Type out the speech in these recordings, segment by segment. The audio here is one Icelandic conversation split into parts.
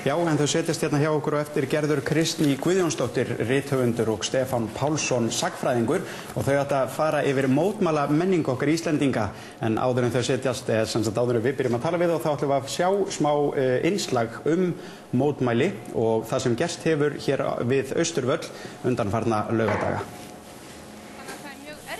Já, en þau setjast hérna hjá okkur og eftir Gerður Kristný Guðjónsdóttir, rithöfundur og Stefán Pálsson, sagnfræðingur, og þau ætla að fara yfir mótmæla menningu okkar Íslendinga. En áður en þau setjast, áður en við byrjum að tala við þá ætlum við að sjá smá innslag mótmæli og það sem gerst hefur hér við Austurvöll undanfarna laugadaga.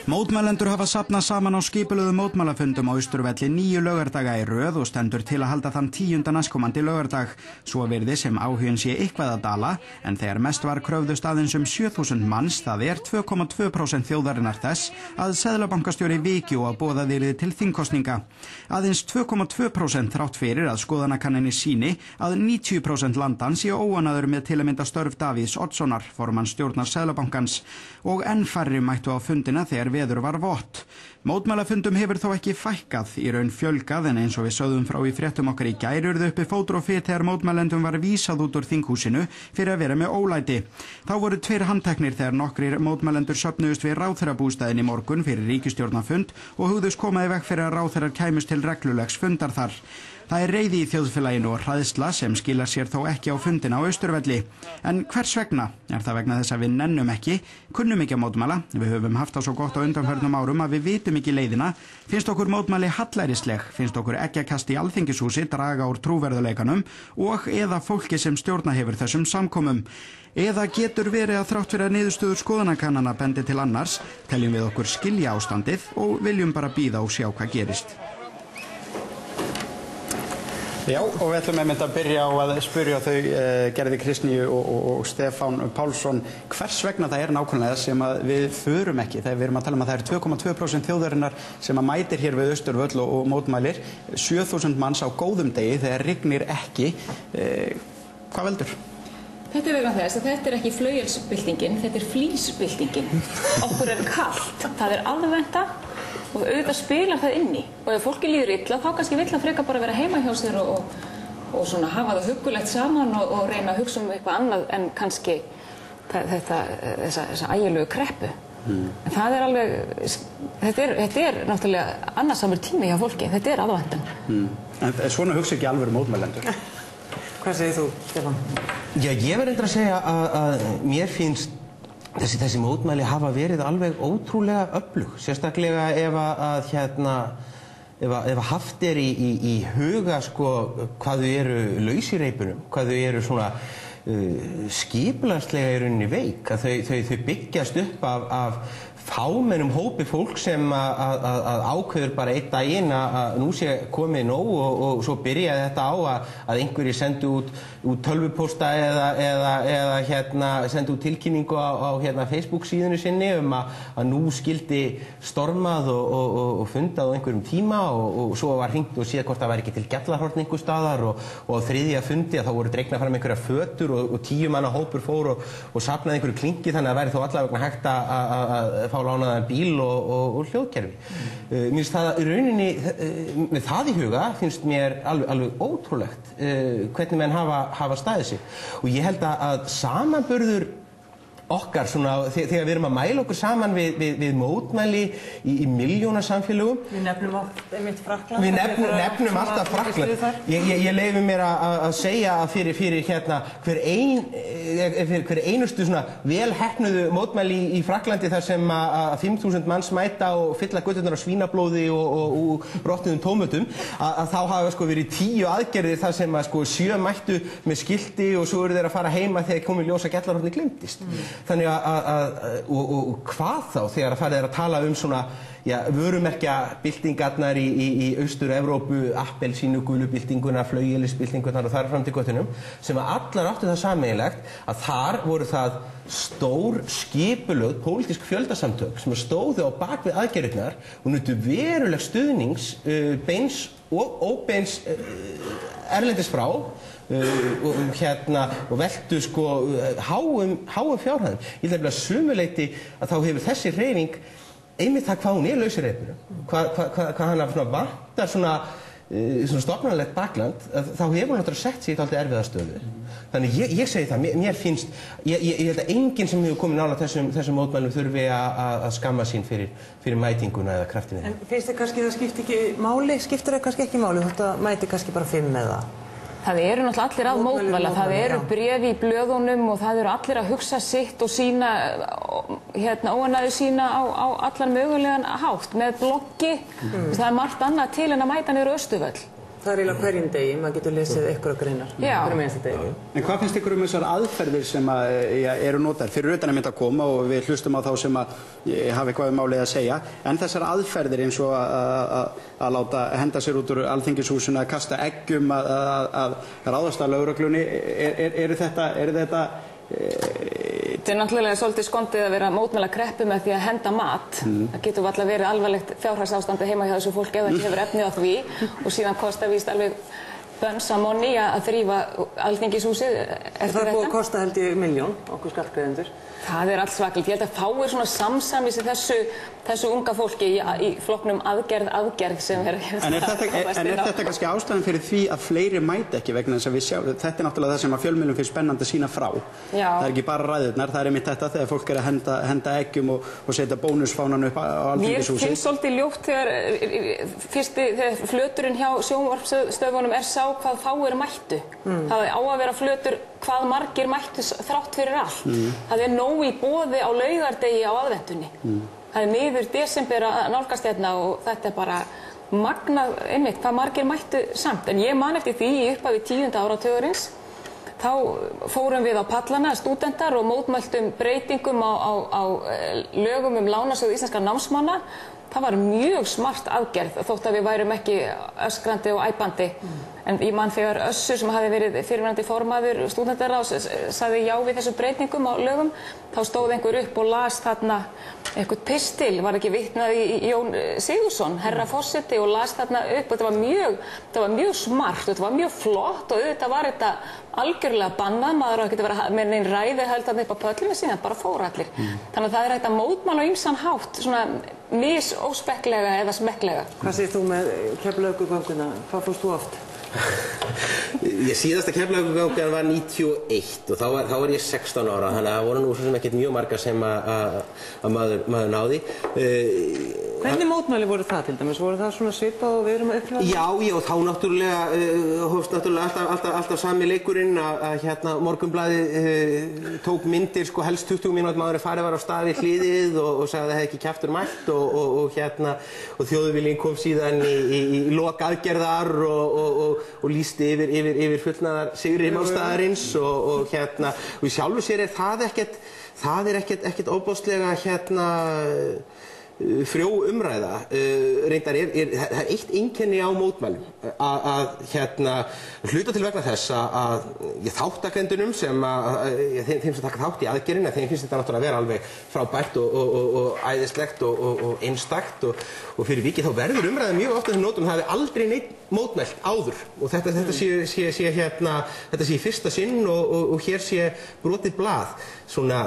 Mótmælendur hafa safnað saman á skipulögðum mótmælafundum á Austurvelli 9 laugardaga í röð og stendur til að halda þann 10. næstkomandi laugardag. Svo virðist sem áhuginn sé eitthvað að dala, en þegar mest var kröfðust aðeins 7.000 manns, það er 2,2% þjóðarinnar þess, að seðlabankastjóri viki og að boðað yrði til þingkosninga. Aðeins 2,2% þrátt fyrir að skoðanakanninni sýni að 90% landans sé óánægður með til að mynda störf Davíðs Oddssonar, formanns stjórnar Seðlabankans, og enn færri mættu á fundina þegar veður var vott. Mótmælafundum hefur þó ekki fækkað, í raun fjölgað, en eins og við sögðum frá í fréttum okkar í gær urðu uppi fótur og fit þegar mótmælendum var vísað út úr þinghúsinu fyrir að vera með ólæti. Þá voru 2 handteknir þegar nokkrir mótmælendur söfnuðust við ráðherrabústaðinn í morgun fyrir ríkisstjórnarfund og hugðust koma í veg fyrir að ráðherrar kæmust til reglulegs fundar þar. Það er reiði í þjóðfélaginu og hræðsla sem skilar sér þó ekki á fundina á Austurvelli. En hvers vegna? Er það vegna þess að við nennum ekki, kunnum ekki að mótmæla, við höfum haft það svo gott á undanförnum árum að við vitum ekki leiðina, finnst okkur mótmæli hallærisleg, finnst okkur eggjakast í Alþingishúsi draga úr trúverðuleikanum og eða fólki sem stjórna hefur þessum samkomum. Eða getur verið að þrátt fyrir að niðurstöður skoðanakannana bendi til annars, teljum við okkur skilja ástandið og viljum bara bíða og sjá hvað gerist. Já, og við ætlum að byrja á að spyrja þau Gerði Kristný og Stefán Pálsson hvers vegna það er nákvæmlega sem að við förum ekki, þegar við erum að tala um að það er 2,2% þjóðarinnar sem að mætir hér við Austurvöll og mótmælir, 7.000 manns á góðum degi þegar rignir ekki. Hvað veldur? Þetta er vegna þess að þetta er ekki flauelsbyltingin, þetta er flísbyltingin. Okkur er kalt, það er aðventa og auðvitað spilar það inni. Og ef fólki líður illa, þá kannski vill það frekar bara vera heima hjá sér og svona hafa það huggulegt saman og reyna að hugsa eitthvað annað en kannski þessa ægilegu kreppu. En það er alveg, þetta er náttúrulega annarsamur tími hjá fólki, þetta er aðvendan. En svona hugsa ekki alvöru mótmælendur? Hvað segir þú, Stefán? Já, ég verð að segja að mér finnst þessi mótmæli hafa verið alveg ótrúlega öflug, sérstaklega ef haft er í huga hvað þau eru laus í reipunum, hvað þau eru svona skipulagslega í rauninni veik, að þau byggjast upp af fámennum hópi fólk sem að ákveður bara einn daginn að nú sé komið nóg og svo byrjaði þetta á að einhverjir sendu út tölvupósta eða sendu út tilkynningu á Facebook síðunni sinni að nú skildi stormað og fundað á einhverjum tíma og svo var hringt og séð hvort það væri ekki til Gjallarhorn einhver staðar og á 3. fundi að þá voru dregnar fram einhverja fötur og 10 manna hópur fór og safnaði einhverju klinki þannig að væri þó allavega hægt að fá lánaðan bíl og hljóðkerfi. Mér finnst það í rauninni, með það í huga, finnst mér alveg ótrúlegt hvernig menn hafa staðið sig. Og ég held að samanburður okkar, þegar við erum að mæla okkur saman við mótmæli í milljónasamfélögum. Við nefnum einmitt Frakkland. Við nefnum alltaf Frakkland. Ég leyfi mér að segja að fyrir hver einustu vel heppnuðu mótmæli í Frakklandi þar sem að 5.000 manns mæta og fylla göturnar á svínablóði og brotnuðum tómötum, að þá hafa verið 10 aðgerðir þar sem að 7 mættu með skilti og svo eru þeir að fara heima þegar komið ljós að Gjallarhorni gleymdist. Þannig og hvað þá þegar að farið að tala svona vörumerkjabyltingarnar í Austur-Evrópu, appelsínugulu byltinguna, flauelisbyltingarnar og þar fram til göttunum, sem að allar áttu það sameiginlegt að þar voru það stór skipulögð pólitísk fjöldasamtök sem stóðu á bakvið aðgerðirnar og nutu veruleg stuðnings beins og óbeins erlendis frá og veltu háum fjárhæðum. Ég held að sumuleyti að þá hefur þessi hreyfing einmitt það hvað hún er laus í reipinu, hvað hana vantar svona stofnanlegt bakland, þá hefur hún náttúrulega sett sig í dálítið erfiða stöðu. Þannig ég segi það, mér finnst, ég held að enginn sem hefur komið nálægt þessum mótmælum þurfi að skamma sín fyrir mætinguna eða kraftinu. En finnst þið kannski það skiptir það kannski ekki máli, þetta mæti kannski bara 5 eða? Það eru náttúrulega allir að mótmæla, það eru bréf í blöðunum og það eru allir að hugsa sitt og sína óánægju sína á allan mögulegan hátt með bloggi. Það margt annað til en að mæta niður á Austurvöll. Það eiginlega hverjum degi, maður getur lesið einhverja greinar. Hverjum einasta degi. En hvað finnst ykkur þessar aðferðir sem eru notaðar? Fyrir utan að koma og við hlustum á þá sem hafa eitthvað málið að segja. En þessar aðferðir eins og að láta henda sér út úr Alþingishúsinu, að kasta eggjum, að ráðast að lögreglunni, eru þetta Þetta náttúrulega svolítið skondið að vera mótmæla kreppu með því að henda mat. Það getur varla verið alvarlegt fjárhagsástandi heima hjá þessu fólki ef það ekki hefur efni á því og síðan kostar víst alveg bönsa monni að þrífa Alþingishúsið eftir þetta. Það búið að kosta held ég 1 milljón okkur skattgreiðendur. Það allt svakalt. Ég held að fáir svona samsamis í þessu unga fólki í flokknum aðgerð sem En er þetta kannski ástæðan fyrir því að fleiri mæta ekki vegna þess að við sjáum, þetta náttúrulega það sem að fjölmiðlum finnst spennandi að sýna frá. Já. Það ekki bara ræðurnar, það einmitt þetta þegar fólk að henda eggjum og setja bónusfánan upp á Alþingishúsið. Mér finnst svolítið ljótt þegar flöturinn hjá sjónvarpsstöðvunum sá hvað fáir mættu. Það á að vera flötur hvað margir mættu þrátt fyrir allt. Það nóg í boði á laugardegi á aðventunni. Það miður desember að nálgast hérna og þetta bara magnað einmitt hvað margir mættu samt. En ég man eftir því í upphafi 10. áratugarins. Þá fórum við á pallana, stúdentar, og mótmæltum breytingum á lögum lánasjóð íslenskra námsmanna. Það var mjög smart aðgerð þótt að við værum ekki öskrandi og æpandi. En ég man þegar Össur sem hafði verið fyrrverandi formaður stúdentaráðs sagði já við þessum breytingum á lögum, þá stóð einhver upp og las þarna eitthvað pistil, var ekki vitnað í Jón Sigurðsson, herra forseti, og las þarna upp. Þetta var mjög smart, þetta var mjög flott og auðvitað var þetta algjörlega bannað, maður á ekki að vera með neinn ræði held þarna upp á pöllinu sína, bara fóru allir. Þannig að það hægt að mótmæla á ýmsan hátt, svona misóspeklega eða smekklega. Hvað segir þú með Keflavíkurgönguna? Hvað fórst þú oft? Síðasta Keflavíkurgangan var 91 og þá var ég 16 ára, þannig að það voru nú svo sem ekkert mjög margar sem að maður náði. Hvernig mótmæli voru það til dæmis? Voru það svona svipað og við erum að upplifa? Já, þá náttúrulega hófst alltaf sami leikurinn að Morgunblaðið tók myndir, sko helst 20 mínútur maður farið var á stað við hliðið og sagði að það hefði ekki kjaftur mætt og Þjóðviljinn kom síðan í lok aðgerðar og lýsti yfir fullnaðar sigri málstaðarins og í sjálfu sér það er ekkert óbóðslega frjó umræða. Reyndar það er eitt einkenni á mótmælum að hluta til vegna þess að þáttakendunum þeim sem taka þátt í aðgerðinni, þeim finnst þetta náttúrulega að vera alveg frábært og æðislegt og einstakt og fyrir vikið þá verður umræða mjög ofta þeim nótum það hefði aldrei neitt mótmælt áður og þetta sé í fyrsta sinn og hér sé brotið blað. Svona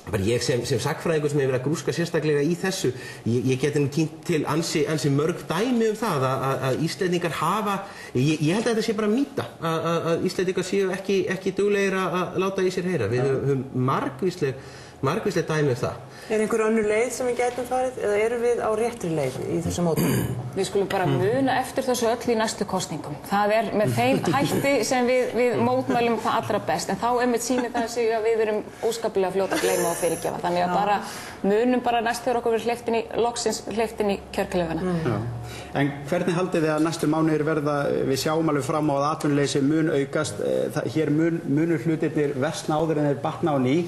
bara ég sem sagnfræðingur sem hefur verið að grúska sérstaklega í þessu, ég geti nú tínt til ansi mörg dæmi það að Íslendingar hafa, ég held að þetta sé bara mýta, að Íslendingar séu ekki duglegir að láta í sér heyra. Við höfum margvísleg dæmi það. Er einhver önnur leið sem við gætum farið eða eru við á réttri leið í þessu mótmælum? Við skulum bara muna eftir þessu öll í næstu kosningum. Það er með þeim hætti sem við mótmælum það allra best, en þá einmitt sýnir það sig að við erum óskaplega fljót að gleyma og fyrirgefa. Þannig að bara munum bara næst þegar okkur loksins hleypt inn í kjörkleifana. En hvernig haldið þið að næstu mánuðir verða, við sjáum alveg fram á að atvinnuleysi mun aukast, hér munur hlutirnir versna áður en þeir batna á ný.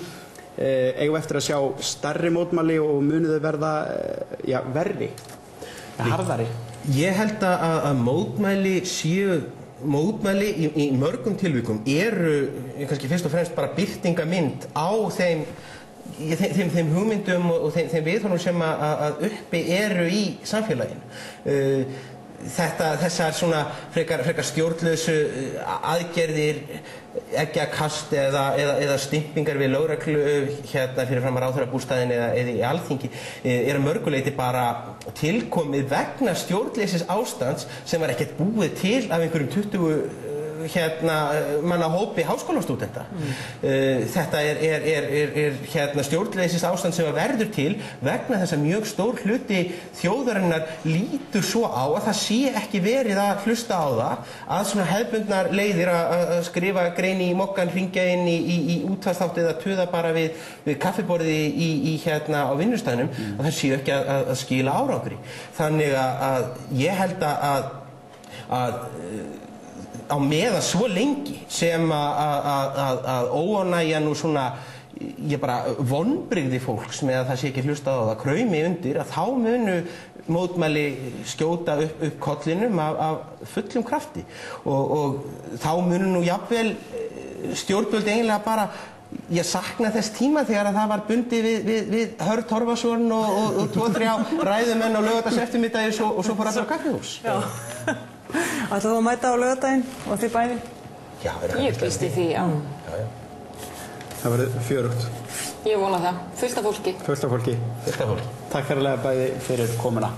Eigum eftir að sjá stærri mótmæli og munu þau verða verri, harðari? Ég held að mótmæli í mörgum tilvikum eru kannski fyrst og fremst bara birtingamynd á þeim hugmyndum og þeim viðhorfum sem að uppi eru í samfélaginu. Þessar svona frekar stjórnlausu aðgerðir, eggjakast eða stympingar við lögreglu fyrir fram að ráðherrabústaðinn eða í Alþingi eru mörguleyti bara tilkomið vegna stjórnleysis ástands sem var ekkert búið til af einhverjum manna hópi háskólastúdenta. Þetta er stjórnleysis ástand sem verður til vegna þess að mjög stór hluti þjóðarinnar lítur svo á að það sé ekki verið að hlusta á það að svona hefðbundnar leiðir að skrifa grein í mokkan, hringja inn í útvarpsþátt eða tuða bara við kaffiborðið á vinnustæðnum og það séu ekki að skila árangri. Þannig að ég held að á meðan svo lengi sem að óánægjan og svona ég bara vonbrigði fólks með að það sé ekki hlustað á það kraumi undir að þá munu mótmæli skjóta upp kollinum af fullum krafti og þá munu nú jafnvel stjórnvöld eiginlega bara ég sakna þess tíma þegar að það var bundið við Hörð Torfason og 2-3 ræðumenn á laugardagseftirmiddagi og svo fór allir á kaffihús. Ætlar þú að mæta á laugardaginn og þið bæði? Já, ég býst í því, já. Það verður fjörugt. Ég vona það. Fullt af fólki. Fullt af fólki. Fullt af fólki. Takk kærlega bæði fyrir komuna.